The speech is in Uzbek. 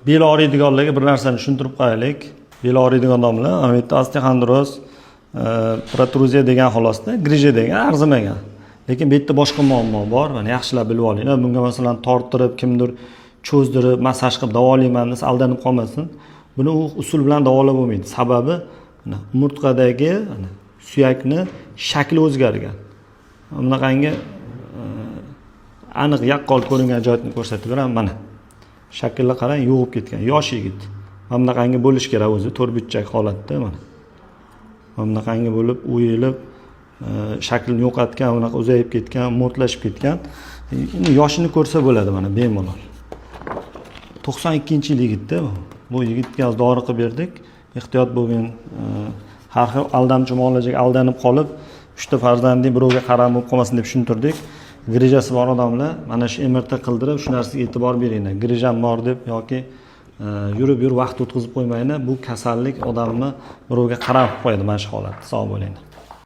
Bel og'riydiganlarga bir narsani tushuntirib qo'yaylik. Bel og'riydigan odamlar, ana bu yerda osteoxondroz, protruziya degan xolosda, grija degan arzimagan. Lekin bu yerda boshqa muammo bor. Mana yaxshilab bilib olinglar. Bunga masalan torttirib, kimdir cho'zdirib, massaj qilib davolayman desa aldanib qolmasin. Buni u usul bilan davolab bo'lmaydi. Sababi umurtqadagi suyakni shakli o'zgargan. Bunaqangi aniq yaqqol ko'ringan joyni ko'rsatib beraman. Mana shaklga qarang, yo'g'ib ketgan yosh yigit. Mana bunaqangi bo'lish kerak o'zi, to'rtburchak holatda mana. Mana bunaqangi bo'lib, o'yilib, shaklini yo'qotgan, unaqa uzayib ketgan, mo'rtlashib ketgan. Yoshini ko'rsa bo'ladi mana bemalol. 92-yil yigitda bu. Bu yigitga dori qilib berdik. Ehtiyot bo'lgin. Har xil aldamchi muolajaga aldanib qolib, 3 ta farzandning birovga qaram bo'lib qolmasin deb tushuntirdik. Grijasi bor odamlar mana shu MRT qildirib, shu narsaga e'tibor beringlar. Grijam bor deb yoki yurib vaqt o'tkazib qo'ymaylar. Bu kasallik odamni birovga qarab qo'yadi mana shu holatda. Sog' bo'linglar.